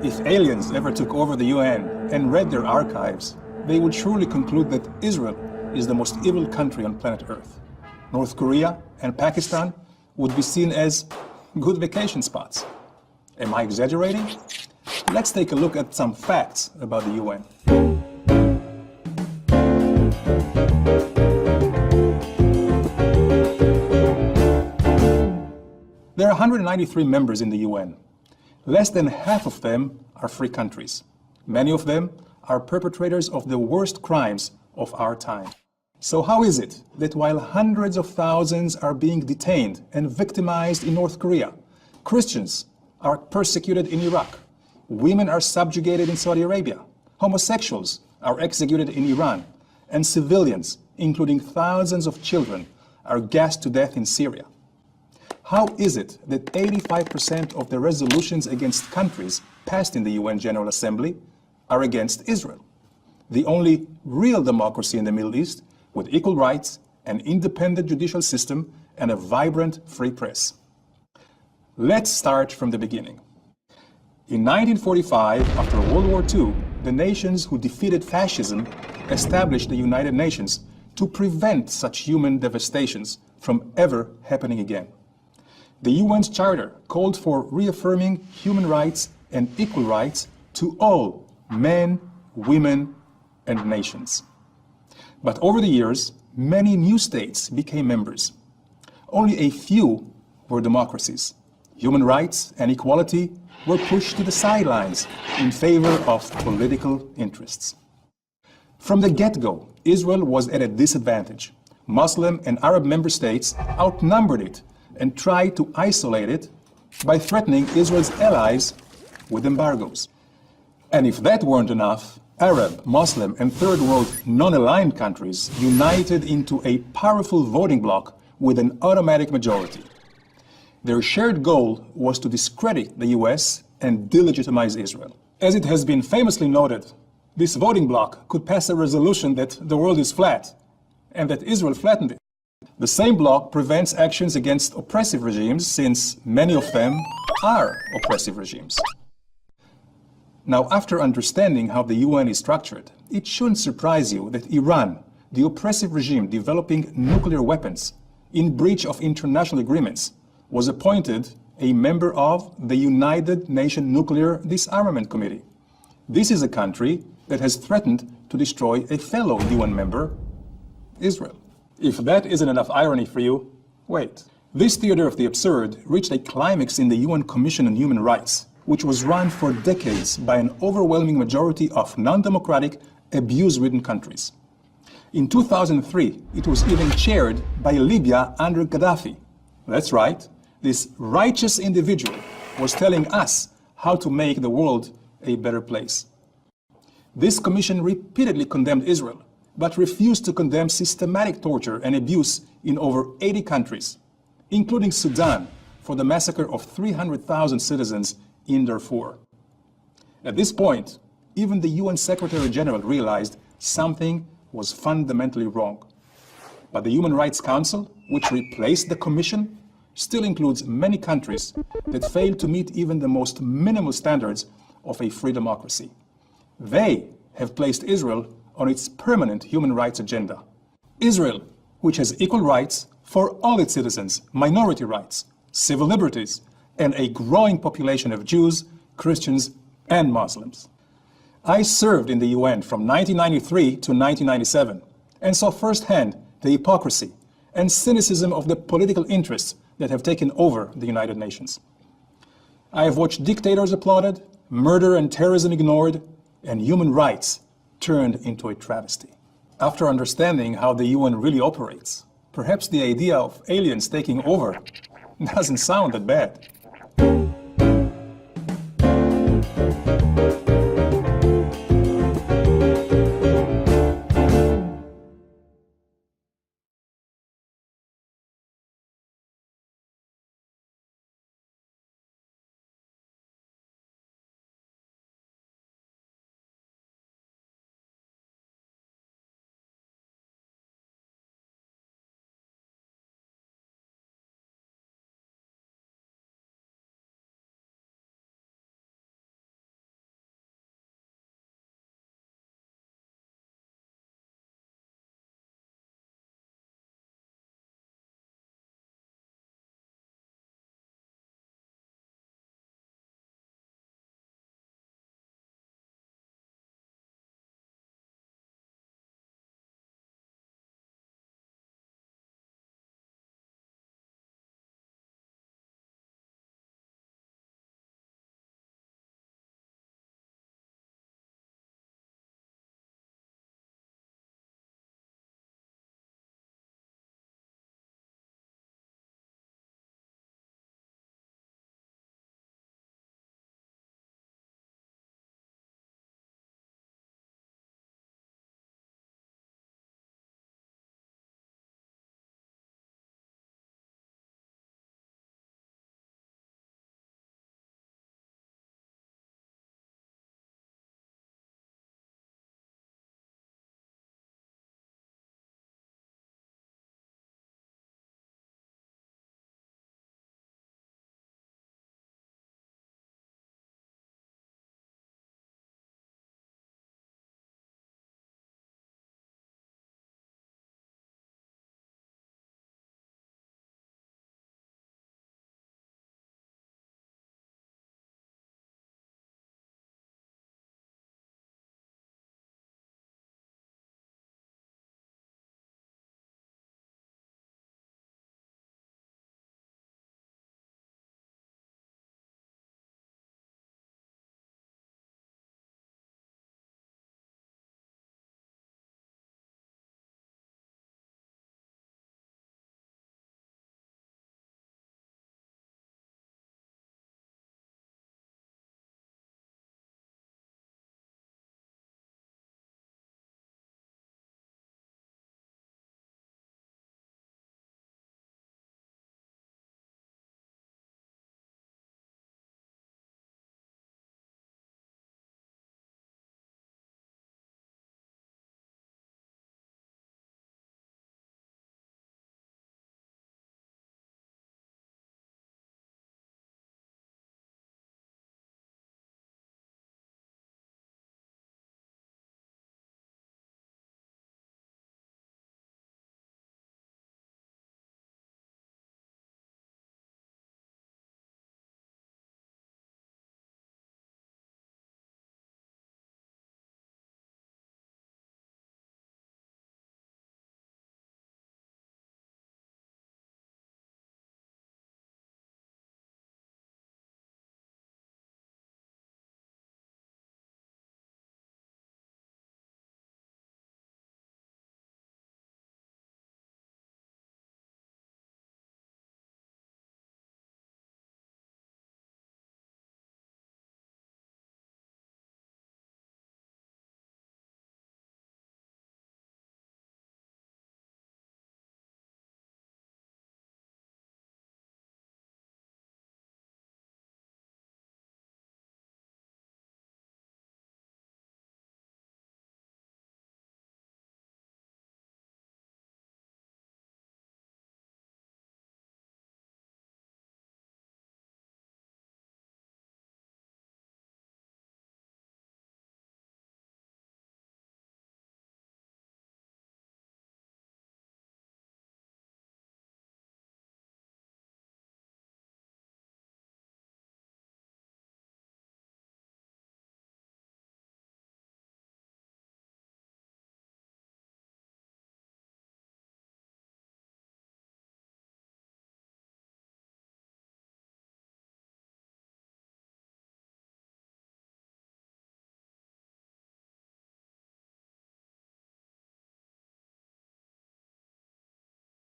If aliens ever took over the UN and read their archives, they would surely conclude that Israel is the most evil country on planet Earth. North Korea and Pakistan would be seen as good vacation spots. Am I exaggerating? Let's take a look at some facts about the UN. There are 193 members in the UN. Less than half of them are free countries. Many of them are perpetrators of the worst crimes of our time. So how is it that while hundreds of thousands are being detained and victimized in North Korea, Christians are persecuted in Iraq, women are subjugated in Saudi Arabia, homosexuals are executed in Iran, and civilians, including thousands of children, are gassed to death in Syria? How is it that 85% of the resolutions against countries passed in the UN General Assembly are against Israel, the only real democracy in the Middle East with equal rights, an independent judicial system, and a vibrant free press? Let's start from the beginning. In 1945, after World War II, the nations who defeated fascism established the United Nations to prevent such human devastations from ever happening again. The UN's charter called for reaffirming human rights and equal rights to all men, women, and nations. But over the years, many new states became members. Only a few were democracies. Human rights and equality were pushed to the sidelines in favor of political interests. From the get-go, Israel was at a disadvantage. Muslim and Arab member states outnumbered it and tried to isolate it by threatening Israel's allies with embargoes. And if that weren't enough, Arab, Muslim, and Third World non-aligned countries united into a powerful voting bloc with an automatic majority. Their shared goal was to discredit the US and delegitimize Israel. As it has been famously noted, this voting bloc could pass a resolution that the world is flat and that Israel flattened it. The same bloc prevents actions against oppressive regimes, since many of them are oppressive regimes. Now, after understanding how the UN is structured, it shouldn't surprise you that Iran, the oppressive regime developing nuclear weapons in breach of international agreements, was appointed a member of the United Nations Nuclear Disarmament Committee. This is a country that has threatened to destroy a fellow UN member, Israel. If that isn't enough irony for you, wait. This theater of the absurd reached a climax in the UN Commission on Human Rights, which was run for decades by an overwhelming majority of non-democratic, abuse-ridden countries. In 2003, it was even chaired by Libya under Gaddafi. That's right, this righteous individual was telling us how to make the world a better place. This commission repeatedly condemned Israel, but refused to condemn systematic torture and abuse in over 80 countries, including Sudan, for the massacre of 300,000 citizens in Darfur. At this point, even the UN Secretary General realized something was fundamentally wrong. But the Human Rights Council, which replaced the Commission, still includes many countries that fail to meet even the most minimal standards of a free democracy. They have placed Israel on its permanent human rights agenda. Israel, which has equal rights for all its citizens, minority rights, civil liberties, and a growing population of Jews, Christians, and Muslims. I served in the UN from 1993 to 1997 and saw firsthand the hypocrisy and cynicism of the political interests that have taken over the United Nations. I have watched dictators applauded, murder and terrorism ignored, and human rights turned into a travesty. After understanding how the UN really operates, perhaps the idea of aliens taking over doesn't sound that bad.